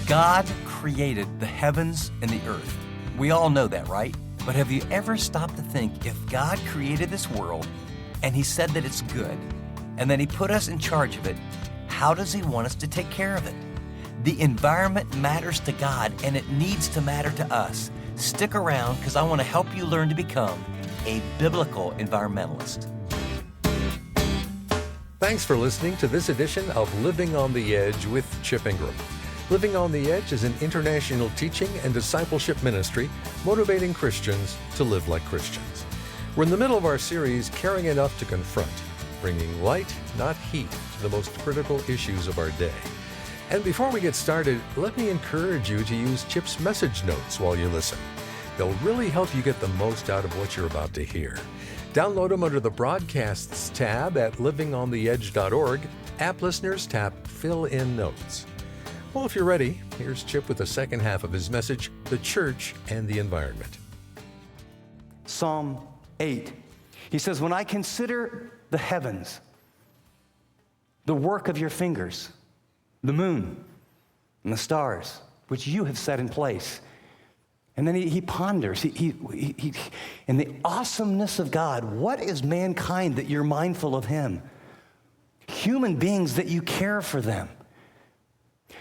God created the heavens and the earth. We all know that, right? But have you ever stopped to think, if God created this world and He said that it's good, and then He put us in charge of it, how does He want us to take care of it? The environment matters to God, and it needs to matter to us. Stick around, because I want to help you learn to become a biblical environmentalist. Thanks for listening to this edition of Living on the Edge with Chip Ingram. Living on the Edge is an international teaching and discipleship ministry motivating Christians to live like Christians. We're in the middle of our series, Caring Enough to Confront, bringing light, not heat, to the most critical issues of our day. And before we get started, let me encourage you to use Chip's message notes while you listen. They'll really help you get the most out of what you're about to hear. Download them under the Broadcasts tab at livingontheedge.org. App listeners tap Fill in Notes. Well, if you're ready, here's Chip with the second half of his message, The Church and the Environment. Psalm 8. He says, when I consider the heavens, the work of your fingers, the moon and the stars, which you have set in place. And then he ponders, he in the awesomeness of God, what is mankind that you're mindful of him? Human beings that you care for them.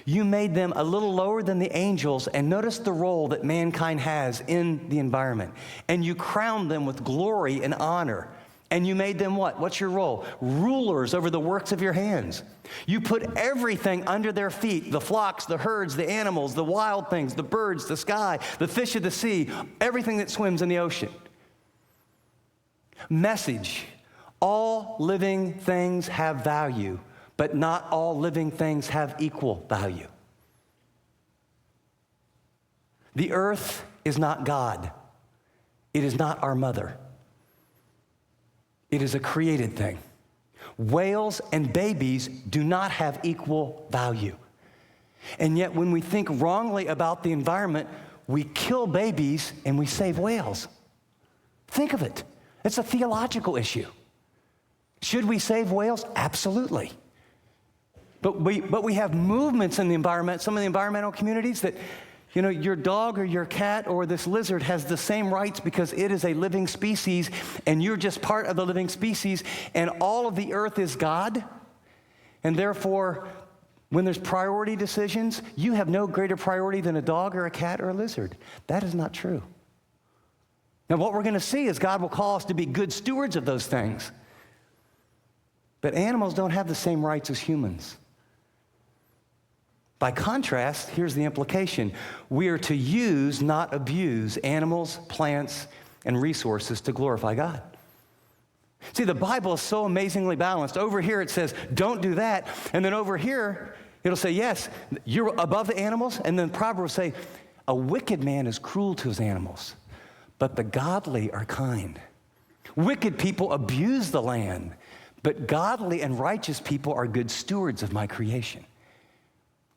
You made them a little lower than the angels, and notice the role that mankind has in the environment. And you crowned them with glory and honor. And you made them what? What's your role? Rulers over the works of your hands. You put everything under their feet, the flocks, the herds, the animals, the wild things, the birds, the sky, the fish of the sea, everything that swims in the ocean. Message: all living things have value, but not all living things have equal value. The earth is not God. It is not our mother. It is a created thing. Whales and babies do not have equal value. And yet when we think wrongly about the environment, we kill babies and we save whales. Think of it. It's a theological issue. Should we save whales? Absolutely. But we have movements in the environment, some of the environmental communities that, your dog or your cat or this lizard has the same rights because it is a living species and you're just part of the living species, and all of the earth is God. And therefore, when there's priority decisions, you have no greater priority than a dog or a cat or a lizard. That is not true. Now, what we're going to see is God will call us to be good stewards of those things. But animals don't have the same rights as humans. By contrast, here's the implication. We are to use, not abuse, animals, plants, and resources to glorify God. See, the Bible is so amazingly balanced. Over here it says, don't do that. And then over here, it'll say, yes, you're above the animals. And then Proverbs will say, a wicked man is cruel to his animals, but the godly are kind. Wicked people abuse the land, but godly and righteous people are good stewards of my creation.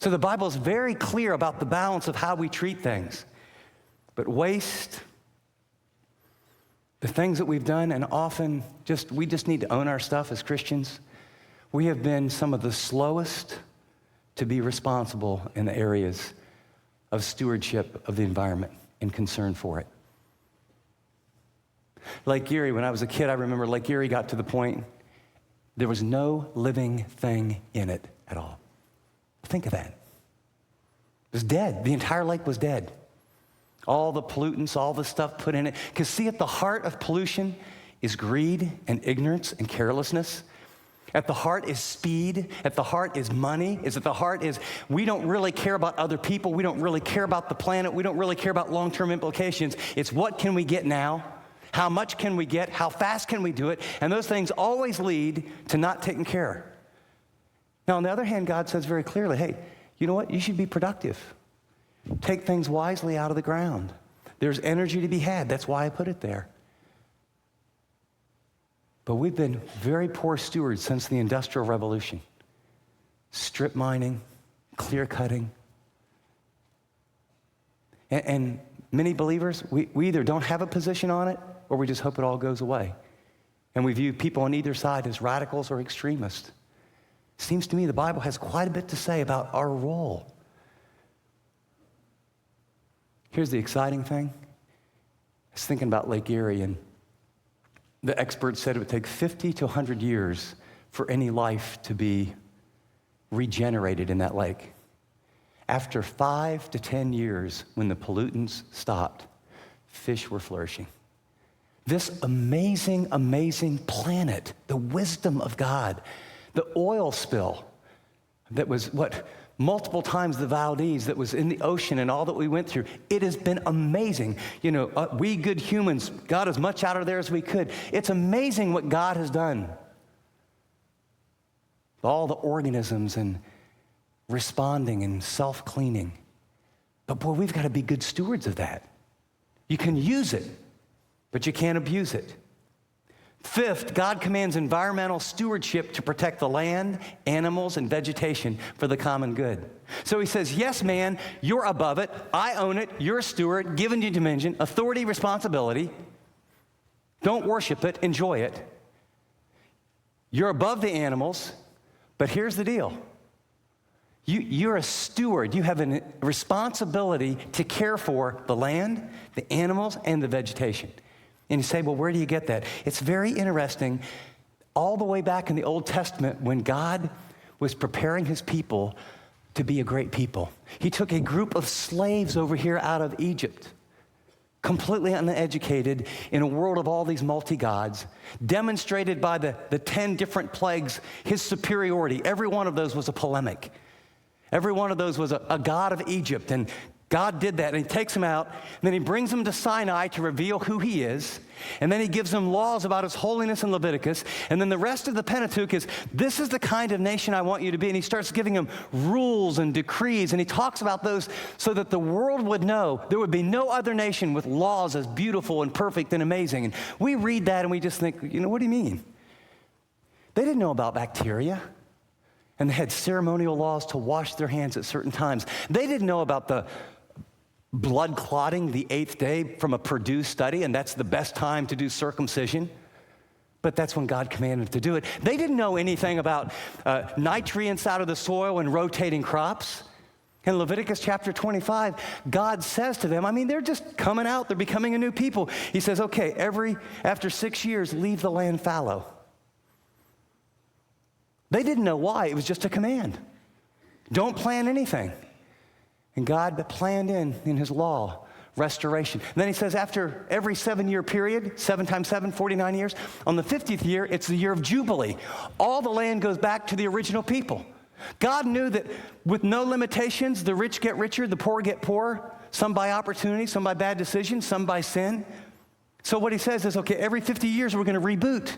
So the Bible is very clear about the balance of how we treat things. But waste, the things that we've done, and often we just need to own our stuff as Christians. We have been some of the slowest to be responsible in the areas of stewardship of the environment and concern for it. Lake Erie, when I was a kid, I remember Lake Erie got to the point there was no living thing in it at all. Think of that. It was dead. The entire lake was dead. All the pollutants, all the stuff put in it. Because see, at the heart of pollution is greed and ignorance and carelessness. At the heart is speed. At the heart is money. At the heart is we don't really care about other people. We don't really care about the planet. We don't really care about long-term implications. It's what can we get now? How much can we get? How fast can we do it? And those things always lead to not taking care. Now, on the other hand, God says very clearly, hey, you know what? You should be productive. Take things wisely out of the ground. There's energy to be had. That's why I put it there. But we've been very poor stewards since the Industrial Revolution. Strip mining, clear cutting. And many believers, we either don't have a position on it or we just hope it all goes away. And we view people on either side as radicals or extremists. Seems to me the Bible has quite a bit to say about our role. Here's the exciting thing. I was thinking about Lake Erie, and the experts said it would take 50 to 100 years for any life to be regenerated in that lake. After 5 to 10 years, when the pollutants stopped, fish were flourishing. This amazing, amazing planet, the wisdom of God, the oil spill that was multiple times the Valdez that was in the ocean and all that we went through. It has been amazing. You know, we good humans got as much out of there as we could. It's amazing what God has done. All the organisms and responding and self-cleaning. But boy, we've got to be good stewards of that. You can use it, but you can't abuse it. Fifth, God commands environmental stewardship to protect the land, animals, and vegetation for the common good. So he says, yes, man, you're above it. I own it. You're a steward, given you dominion, authority, responsibility. Don't worship it. Enjoy it. You're above the animals, but here's the deal. You're a steward. You have a responsibility to care for the land, the animals, and the vegetation. And you say, well, where do you get that? It's very interesting. All the way back in the Old Testament, when God was preparing his people to be a great people, he took a group of slaves over here out of Egypt, completely uneducated in a world of all these multi-gods, demonstrated by the 10 different plagues, his superiority. Every one of those was a polemic. Every one of those was a god of Egypt, and God did that, and he takes them out, and then he brings them to Sinai to reveal who he is, and then he gives them laws about his holiness in Leviticus, and then the rest of the Pentateuch is, this is the kind of nation I want you to be, and he starts giving them rules and decrees, and he talks about those so that the world would know there would be no other nation with laws as beautiful and perfect and amazing. And we read that and we just think, you know, what do you mean? They didn't know about bacteria. And they had ceremonial laws to wash their hands at certain times. They didn't know about the blood clotting the 8th day from a Purdue study, and that's the best time to do circumcision. But that's when God commanded to do it. They didn't know anything about nutrients out of the soil and rotating crops. In Leviticus chapter 25, God says to them, I mean, they're just coming out. They're becoming a new people. He says, okay, after 6 years, leave the land fallow. They didn't know why. It was just a command. Don't plan anything. And God planned in his law, restoration. And then he says after every 7-year period, 7 times 7, 49 years, on the 50th year, it's the year of Jubilee. All the land goes back to the original people. God knew that with no limitations, the rich get richer, the poor get poorer, some by opportunity, some by bad decisions, some by sin. So what he says is, okay, every 50 years we're going to reboot.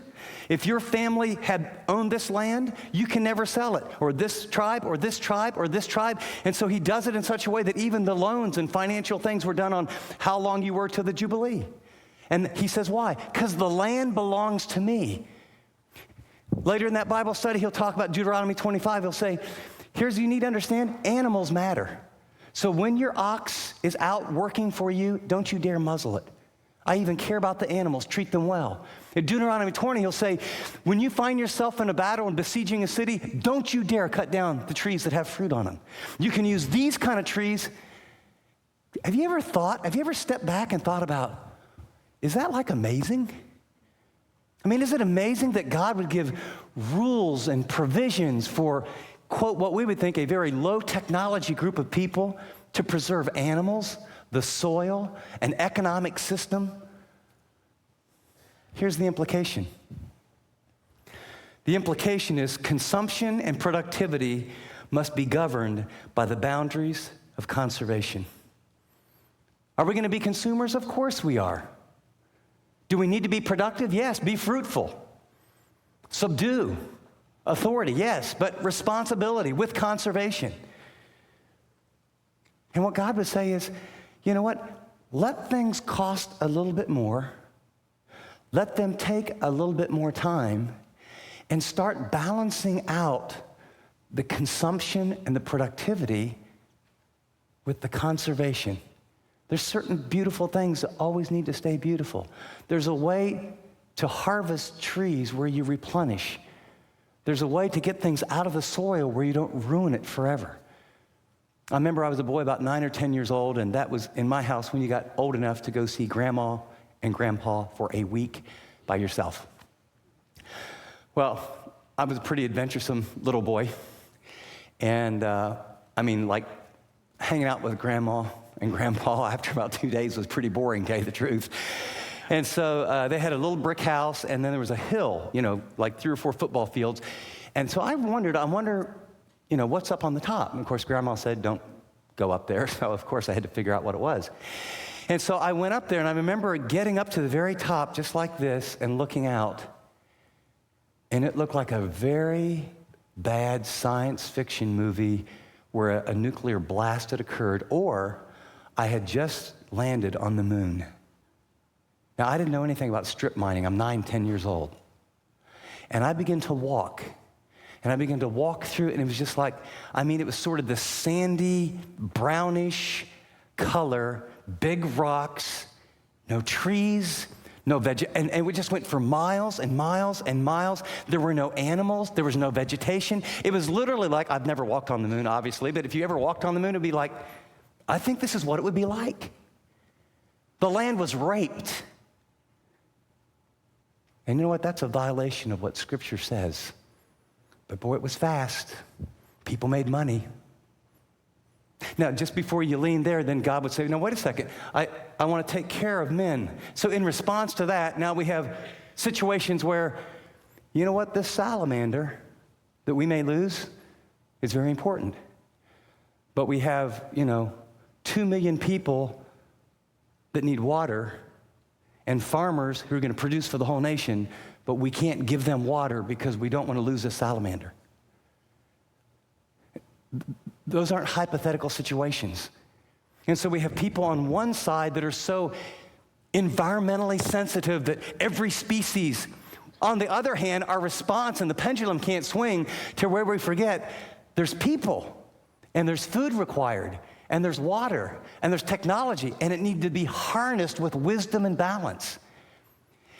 If your family had owned this land, you can never sell it, or this tribe, or this tribe, or this tribe. And so he does it in such a way that even the loans and financial things were done on how long you were to the Jubilee. And he says, why? Because the land belongs to me. Later in that Bible study, he'll talk about Deuteronomy 25. He'll say, here's what you need to understand, animals matter. So when your ox is out working for you, don't you dare muzzle it. I even care about the animals, treat them well. In Deuteronomy 20, he'll say, when you find yourself in a battle and besieging a city, don't you dare cut down the trees that have fruit on them. You can use these kind of trees. Have you ever stepped back and thought about, is that like amazing? I mean, is it amazing that God would give rules and provisions for, quote, what we would think a very low technology group of people to preserve animals, the soil, an economic system? Here's the implication. The implication is consumption and productivity must be governed by the boundaries of conservation. Are we going to be consumers? Of course we are. Do we need to be productive? Yes. Be fruitful. Subdue. Authority, yes, but responsibility with conservation. And what God would say is, you know what? Let things cost a little bit more. Let them take a little bit more time, and start balancing out the consumption and the productivity with the conservation. There's certain beautiful things that always need to stay beautiful. There's a way to harvest trees where you replenish. There's a way to get things out of the soil where you don't ruin it forever. I remember I was a boy about 9 or 10 years old, and that was in my house when you got old enough to go see Grandma and Grandpa for a week by yourself. Well, I was a pretty adventuresome little boy, and like hanging out with Grandma and Grandpa after about 2 days was pretty boring, to tell you the truth. And so they had a little brick house, and then there was a hill, like 3 or 4 football fields. And so I wonder, what's up on the top? And of course, Grandma said, don't go up there. So of course, I had to figure out what it was. And so I went up there, and I remember getting up to the very top, just like this, and looking out. And it looked like a very bad science fiction movie where a nuclear blast had occurred, or I had just landed on the moon. Now, I didn't know anything about strip mining. I'm 9, 10 years old. And I began to walk. And I began to walk through it, and it was just like, it was sort of the sandy, brownish color, big rocks, no trees, no and we just went for miles and miles and miles. There were no animals. There was no vegetation. It was literally like, I've never walked on the moon, obviously, but if you ever walked on the moon, it'd be like, I think this is what it would be like. The land was raped. And you know what? That's a violation of what Scripture says. But boy, it was fast. People made money. Now, just before you lean there, then God would say, no, wait a second. I want to take care of men. So in response to that, now we have situations where, you know what? This salamander that we may lose is very important. But we have, 2 million people that need water and farmers who are going to produce for the whole nation, but we can't give them water because we don't want to lose a salamander. Those aren't hypothetical situations. And so we have people on one side that are so environmentally sensitive that every species, on the other hand, our response and the pendulum can't swing to where we forget there's people and there's food required and there's water and there's technology, and it needs to be harnessed with wisdom and balance.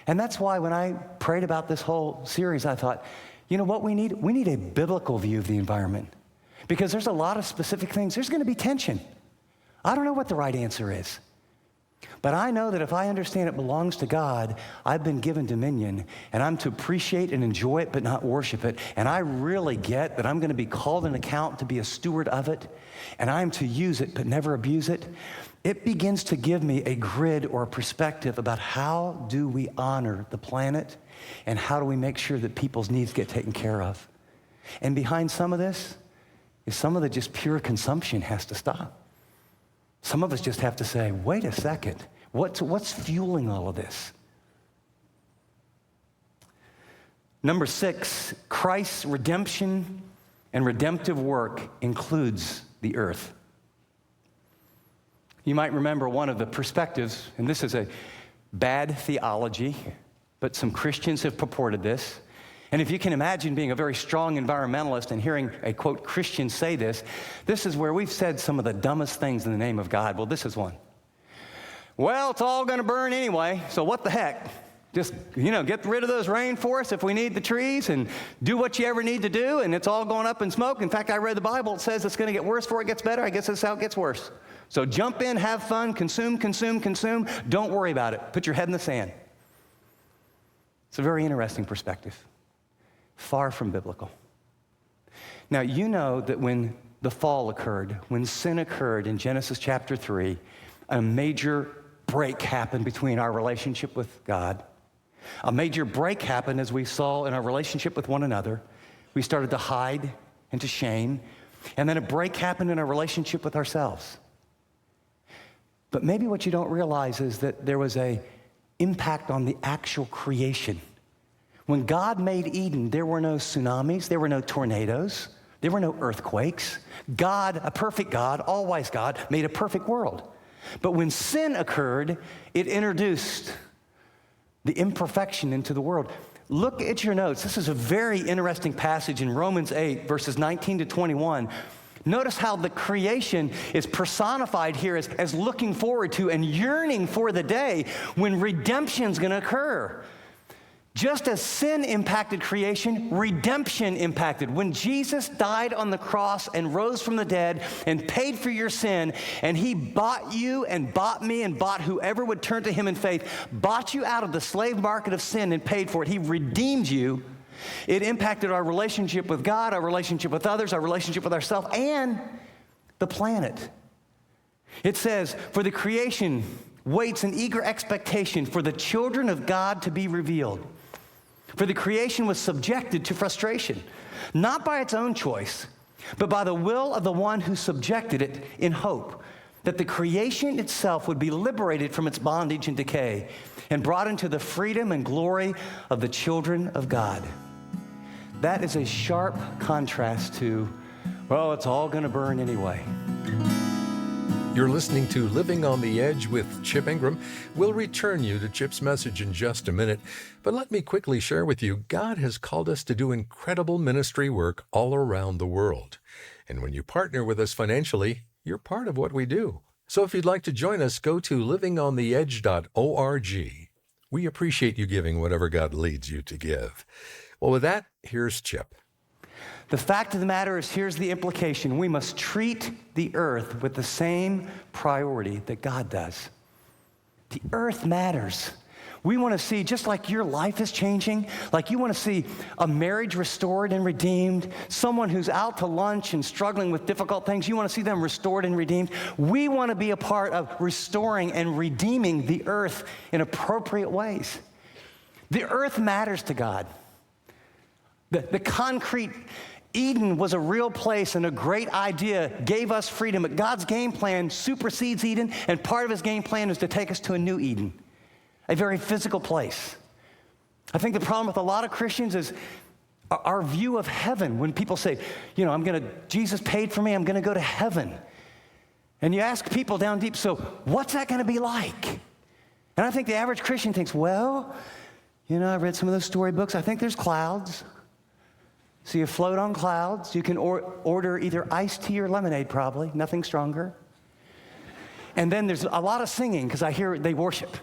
And that's why when I prayed about this whole series, I thought, you know what we need? We need a biblical view of the environment, because there's a lot of specific things. There's going to be tension. I don't know what the right answer is. But I know that if I understand it belongs to God, I've been given dominion, and I'm to appreciate and enjoy it, but not worship it. And I really get that I'm going to be called an account to be a steward of it, and I'm to use it, but never abuse it. It begins to give me a grid or a perspective about how do we honor the planet, and how do we make sure that people's needs get taken care of. And behind some of this is some of the just pure consumption has to stop. Some of us just have to say, wait a second, what's fueling all of this? Number 6, Christ's redemption and redemptive work includes the earth. You might remember one of the perspectives, and this is a bad theology, but some Christians have purported this. And if you can imagine being a very strong environmentalist and hearing a, quote, Christian say this is where we've said some of the dumbest things in the name of God. Well, this is one. Well, it's all going to burn anyway, so what the heck? Just, get rid of those rainforests if we need the trees, and do what you ever need to do, and it's all going up in smoke. In fact, I read the Bible. It says it's going to get worse before it gets better. I guess that's how it gets worse. So jump in, have fun, consume. Don't worry about it. Put your head in the sand. It's a very interesting perspective. Far from biblical. Now, you know that when the fall occurred, when sin occurred in Genesis chapter 3, a major break happened between our relationship with God. A major break happened, as we saw, in our relationship with one another. We started to hide and to shame. And then a break happened in our relationship with ourselves. But maybe what you don't realize is that there was an impact on the actual creation. When God made Eden, there were no tsunamis, there were no tornadoes, there were no earthquakes. God, a perfect God, all-wise God, made a perfect world. But when sin occurred, it introduced the imperfection into the world. Look at your notes. This is a very interesting passage in Romans 8, verses 19 to 21. Notice how the creation is personified here as looking forward to and yearning for the day when redemption's going to occur. Just as sin impacted creation, redemption impacted. When Jesus died on the cross and rose from the dead and paid for your sin, and he bought you and bought me and bought whoever would turn to him in faith, bought you out of the slave market of sin and paid for it. He redeemed you. It impacted our relationship with God, our relationship with others, our relationship with ourselves, and the planet. It says, for the creation waits in eager expectation for the children of God to be revealed. For the creation was subjected to frustration, not by its own choice, but by the will of the one who subjected it, in hope that the creation itself would be liberated from its bondage and decay and brought into the freedom and glory of the children of God. That is a sharp contrast to, well, it's all going to burn anyway. You're listening to Living on the Edge with Chip Ingram. We'll return you to Chip's message in just a minute, but let me quickly share with you, God has called us to do incredible ministry work all around the world. And when you partner with us financially, you're part of what we do. So if you'd like to join us, go to livingontheedge.org. We appreciate you giving whatever God leads you to give. Well, with that, here's Chip. The fact of the matter is, here's the implication. We must treat the earth with the same priority that God does. The earth matters. We want to see, just like your life is changing, like you want to see a marriage restored and redeemed, someone who's out to lunch and struggling with difficult things, you want to see them restored and redeemed. We want to be a part of restoring and redeeming the earth in appropriate ways. The earth matters to God. The concrete Eden was a real place and a great idea, gave us freedom, but God's game plan supersedes Eden, and part of his game plan is to take us to a new Eden, a very physical place. I think the problem with a lot of Christians is our view of heaven. When people say, Jesus paid for me, I'm going to go to heaven. And you ask people down deep, so what's that going to be like? And I think the average Christian thinks, I read some of those storybooks. I think there's clouds. So you float on clouds. You can order either iced tea or lemonade, probably, nothing stronger. And then there's a lot of singing, because I hear they worship.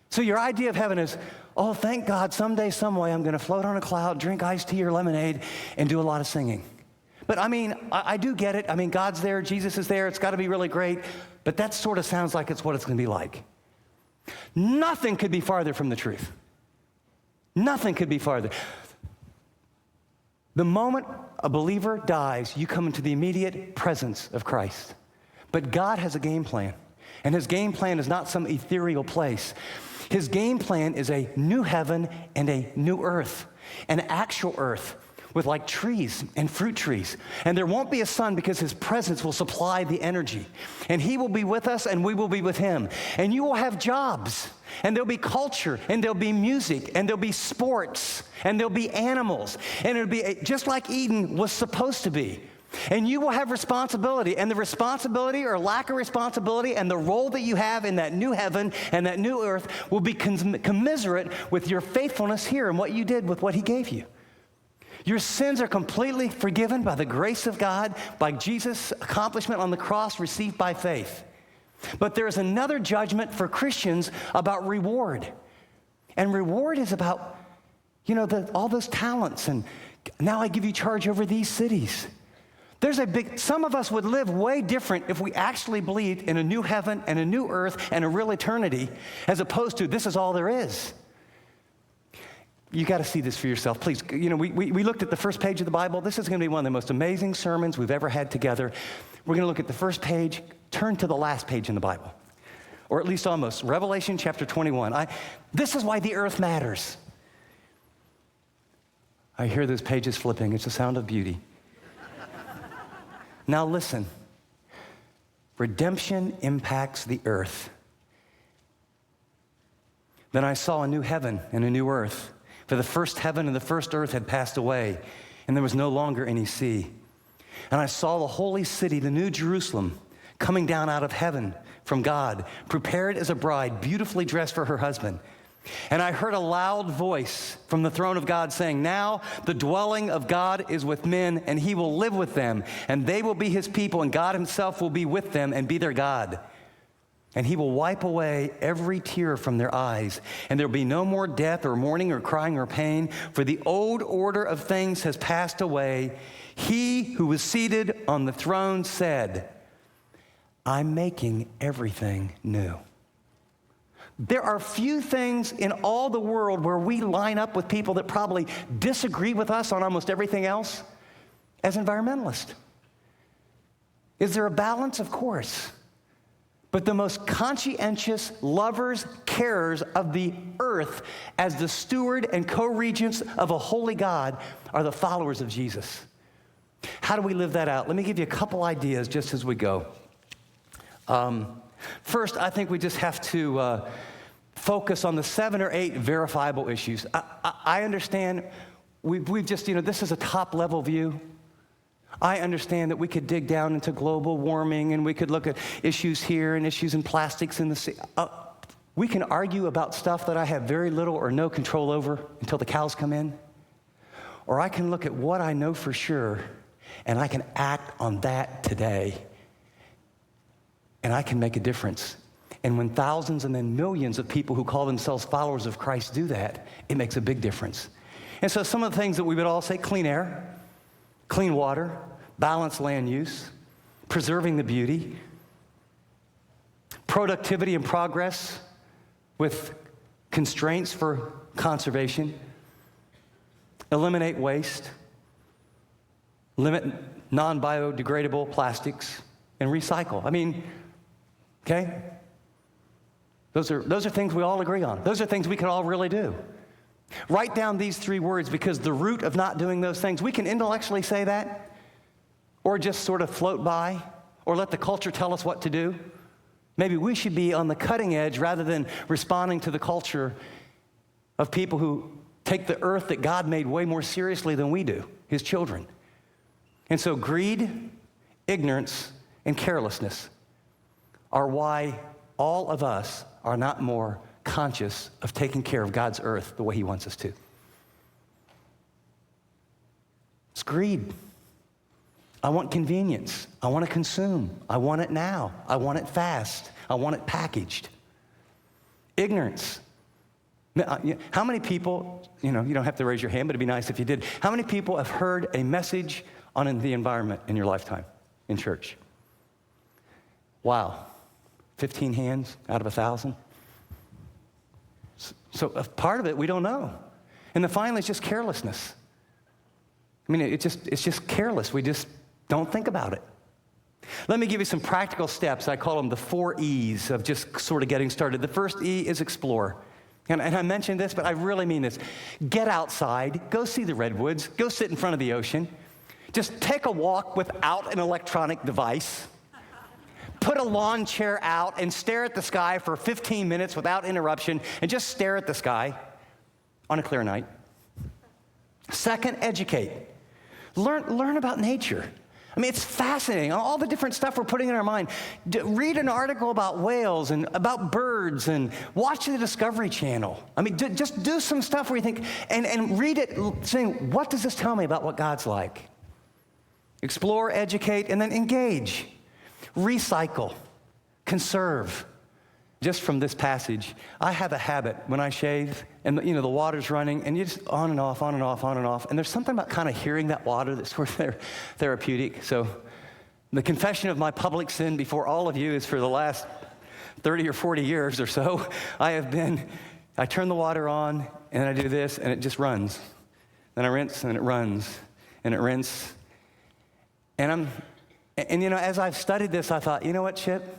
So your idea of heaven is, oh, thank God, someday, some way, I'm going to float on a cloud, drink iced tea or lemonade, and do a lot of singing. But I do get it. God's there, Jesus is there, it's got to be really great. But that sort of sounds like it's what it's going to be like. Nothing could be farther from the truth. Nothing could be farther. The moment a believer dies, you come into the immediate presence of Christ. But God has a game plan, and his game plan is not some ethereal place. His game plan is a new heaven and a new earth, an actual earth with like trees and fruit trees. And there won't be a sun because his presence will supply the energy. And he will be with us and we will be with him. And you will have jobs, and there'll be culture, and there'll be music, and there'll be sports, and there'll be animals. And it'll be just like Eden was supposed to be. And you will have responsibility, and the responsibility or lack of responsibility and the role that you have in that new heaven and that new earth will be commiserate with your faithfulness here and what you did with what he gave you. Your sins are completely forgiven by the grace of God, by Jesus' accomplishment on the cross received by faith. But there is another judgment for Christians about reward. And reward is about, all those talents, and now I give you charge over these cities. Some of us would live way different if we actually believed in a new heaven and a new earth and a real eternity, as opposed to this is all there is. You got to see this for yourself, please. We looked at the first page of the Bible. This is going to be one of the most amazing sermons we've ever had together. We're going to look at the first page, turn to the last page in the Bible, or at least almost, Revelation chapter 21. This is why the earth matters. I hear those pages flipping. It's the sound of beauty. Now listen, redemption impacts the earth. Then I saw a new heaven and a new earth. For the first heaven and the first earth had passed away, and there was no longer any sea. And I saw the holy city, the new Jerusalem, coming down out of heaven from God, prepared as a bride, beautifully dressed for her husband. And I heard a loud voice from the throne of God saying, now the dwelling of God is with men, and he will live with them, and they will be his people, and God himself will be with them and be their God. And he will wipe away every tear from their eyes. And there will be no more death or mourning or crying or pain, for the old order of things has passed away. He who was seated on the throne said, I'm making everything new. There are few things in all the world where we line up with people that probably disagree with us on almost everything else as environmentalists. Is there a balance? Of course. But the most conscientious lovers, carers of the earth as the steward and co-regents of a holy God are the followers of Jesus. How do we live that out? Let me give you a couple ideas just as we go. First, I think we just have to focus on the 7 or 8 verifiable issues. I understand we've just, this is a top-level view. I understand that we could dig down into global warming and we could look at issues here and issues in plastics in the sea. We can argue about stuff that I have very little or no control over until the cows come in. Or I can look at what I know for sure and I can act on that today. And I can make a difference. And when thousands and then millions of people who call themselves followers of Christ do that, it makes a big difference. And so some of the things that we would all say, clean air, clean water, balanced land use, preserving the beauty, productivity and progress with constraints for conservation, eliminate waste, limit non-biodegradable plastics, and recycle. Okay? Those are things we all agree on. Those are things we can all really do. Write down these 3 words because the root of not doing those things, we can intellectually say that or just sort of float by or let the culture tell us what to do. Maybe we should be on the cutting edge rather than responding to the culture of people who take the earth that God made way more seriously than we do, his children. And so greed, ignorance, and carelessness are why all of us are not more conscious of taking care of God's earth the way he wants us to. It's greed. I want convenience. I want to consume. I want it now. I want it fast. I want it packaged. Ignorance. How many people, you don't have to raise your hand, but it'd be nice if you did. How many people have heard a message on the environment in your lifetime in church? Wow. 15 hands out of 1,000. So a part of it we don't know. And then finally, it's just carelessness. It's just careless. We just don't think about it. Let me give you some practical steps. I call them the 4 E's of just sort of getting started. The first E is explore. And I mentioned this, but I really mean this. Get outside. Go see the redwoods. Go sit in front of the ocean. Just take a walk without an electronic device. Put a lawn chair out and stare at the sky for 15 minutes without interruption and just stare at the sky on a clear night. Second, educate. Learn about nature. It's fascinating, all the different stuff we're putting in our mind. Read an article about whales and about birds and watch the Discovery Channel. Just do some stuff where you think, and read it saying, what does this tell me about what God's like? Explore, educate, and then engage. Recycle, conserve. Just from this passage, I have a habit when I shave and the water's running and you just on and off, on and off, on and off. And there's something about kind of hearing that water that's sort of therapeutic. So the confession of my public sin before all of you is for the last 30 or 40 years or so, I turn the water on and I do this and it just runs. Then I rinse and it runs and it rinses. And as I've studied this, I thought, you know what, Chip?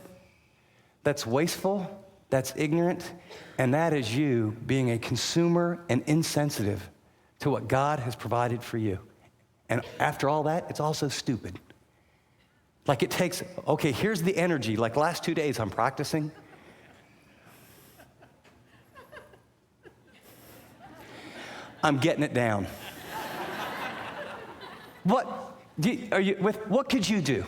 That's wasteful, that's ignorant, and that is you being a consumer and insensitive to what God has provided for you. And after all that, it's also stupid. Like it takes, okay, here's the energy. Like last 2 days I'm practicing. I'm getting it down. What could you do?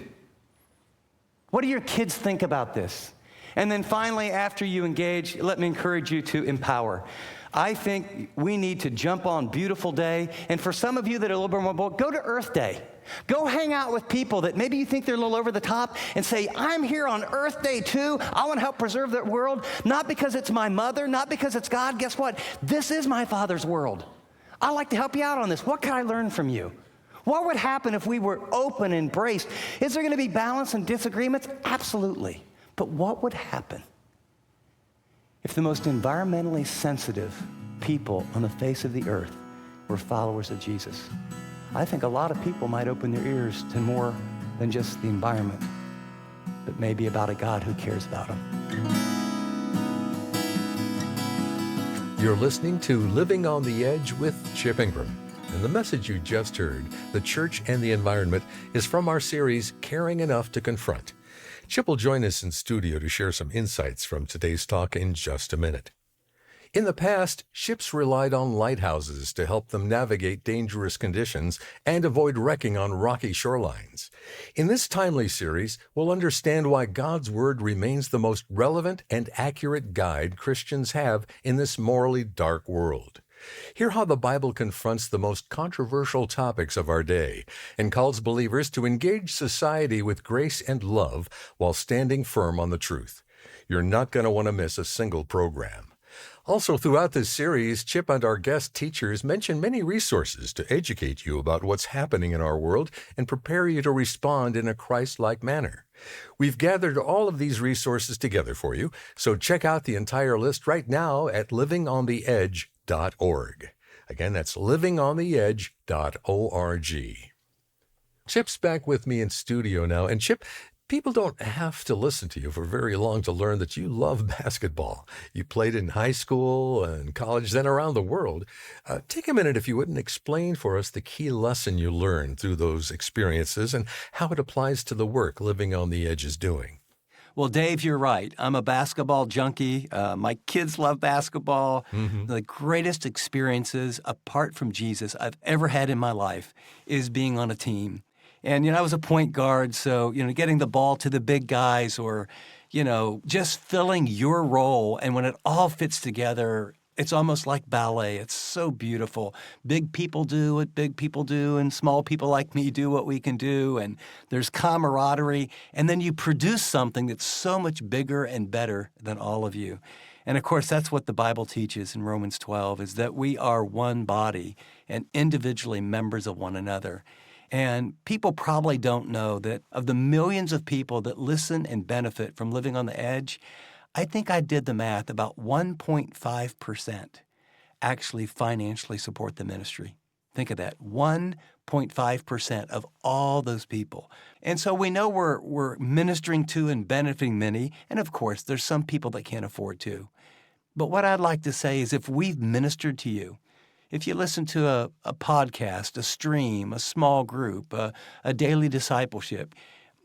What do your kids think about this? And then finally, after you engage, let me encourage you to empower. I think we need to jump on Beautiful Day. And for some of you that are a little bit more bold, go to Earth Day. Go hang out with people that maybe you think they're a little over the top and say, I'm here on Earth Day too. I want to help preserve the world, not because it's my mother, not because it's God. Guess what? This is my Father's world. I'd like to help you out on this. What can I learn from you? What would happen if we were open and embraced? Is there going to be balance and disagreements? Absolutely. But what would happen if the most environmentally sensitive people on the face of the earth were followers of Jesus? I think a lot of people might open their ears to more than just the environment, but maybe about a God who cares about them. You're listening to Living on the Edge with Chip Ingram. And the message you just heard, The Church and the Environment, is from our series, Caring Enough to Confront. Chip will join us in studio to share some insights from today's talk in just a minute. In the past, ships relied on lighthouses to help them navigate dangerous conditions and avoid wrecking on rocky shorelines. In this timely series, we'll understand why God's Word remains the most relevant and accurate guide Christians have in this morally dark world. Hear how the Bible confronts the most controversial topics of our day and calls believers to engage society with grace and love while standing firm on the truth. You're not going to want to miss a single program. Also, throughout this series, Chip and our guest teachers mention many resources to educate you about what's happening in our world and prepare you to respond in a Christ-like manner. We've gathered all of these resources together for you, so check out the entire list right now at livingontheedge.org. Again, that's livingontheedge.org. Chip's back with me in studio now, and Chip, people don't have to listen to you for very long to learn that you love basketball. You played in high school and college, then around the world. Take a minute, if you wouldn't, explain for us the key lesson you learned through those experiences and how it applies to the work Living on the Edge is doing. Well, Dave, you're right. I'm a basketball junkie. My kids love basketball. Mm-hmm. The greatest experiences, apart from Jesus, I've ever had in my life is being on a team. And, I was a point guard, so, getting the ball to the big guys or, just filling your role. And when it all fits together, it's almost like ballet. It's so beautiful. Big people do what big people do, and small people like me do what we can do. And there's camaraderie. And then you produce something that's so much bigger and better than all of you. And, of course, that's what the Bible teaches in Romans 12, is that we are one body and individually members of one another. And people probably don't know that of the millions of people that listen and benefit from Living on the Edge, I think I did the math, about 1.5% actually financially support the ministry. Think of that, 1.5% of all those people. And so we know we're ministering to and benefiting many, and of course, there's some people that can't afford to. But what I'd like to say is if we've ministered to you, if you listen to a podcast, a stream, a small group, a daily discipleship,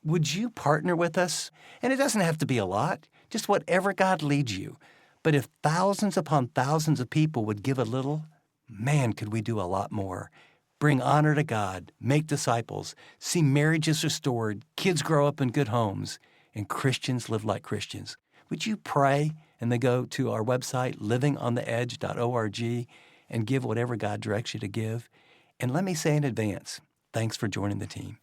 would you partner with us? And it doesn't have to be a lot, just whatever God leads you. But if thousands upon thousands of people would give a little, man, could we do a lot more. Bring honor to God, make disciples, see marriages restored, kids grow up in good homes, and Christians live like Christians. Would you pray and then go to our website, livingontheedge.org, and give whatever God directs you to give? And let me say in advance, thanks for joining the team.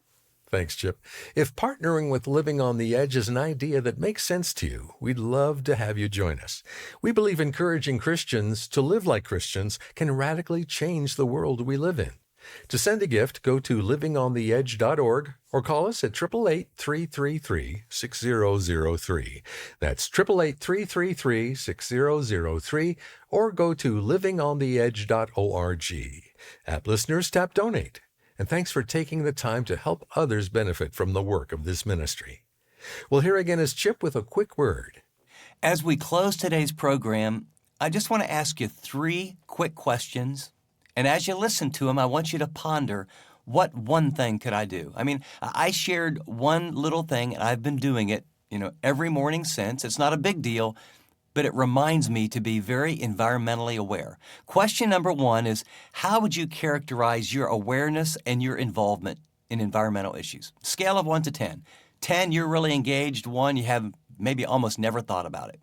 Thanks, Chip. If partnering with Living on the Edge is an idea that makes sense to you, we'd love to have you join us. We believe encouraging Christians to live like Christians can radically change the world we live in. To send a gift, go to livingontheedge.org or call us at 888-333-6003. That's 888-333-6003, or go to livingontheedge.org. App listeners, tap Donate. And thanks for taking the time to help others benefit from the work of this ministry. Well, here again is Chip with a quick word. As we close today's program, I just want to ask you 3 quick questions. And as you listen to them, I want you to ponder, what one thing could I do? I mean, I shared one little thing, and I've been doing it, every morning since. It's not a big deal, but it reminds me to be very environmentally aware. Question number 1 is, how would you characterize your awareness and your involvement in environmental issues? Scale of 1 to 10. 10, you're really engaged. 1, you have maybe almost never thought about it.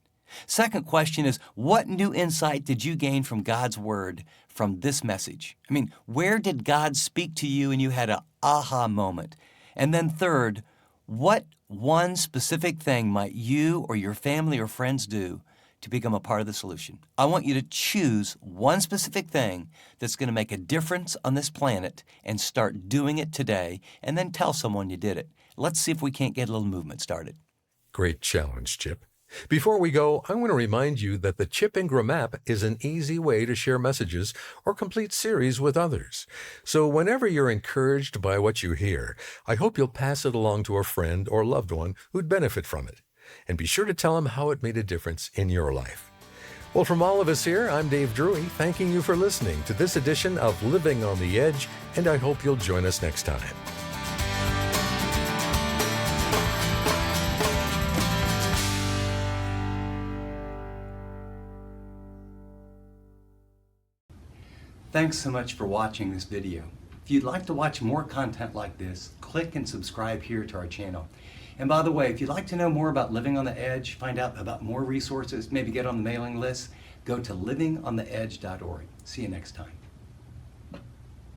Second question is, what new insight did you gain from God's Word from this message? I mean, where did God speak to you and you had an aha moment? And then third, what one specific thing might you or your family or friends do to become a part of the solution? I want you to choose one specific thing that's going to make a difference on this planet and start doing it today, and then tell someone you did it. Let's see if we can't get a little movement started. Great challenge, Chip. Before we go, I want to remind you that the Chip Ingram app is an easy way to share messages or complete series with others. So whenever you're encouraged by what you hear, I hope you'll pass it along to a friend or loved one who'd benefit from it. And be sure to tell them how it made a difference in your life. Well, from all of us here, I'm Dave Drury, thanking you for listening to this edition of Living on the Edge, and I hope you'll join us next time. Thanks so much for watching this video. If you'd like to watch more content like this, click and subscribe here to our channel. And by the way, if you'd like to know more about Living on the Edge, find out about more resources, maybe get on the mailing list, go to livingontheedge.org. See you next time.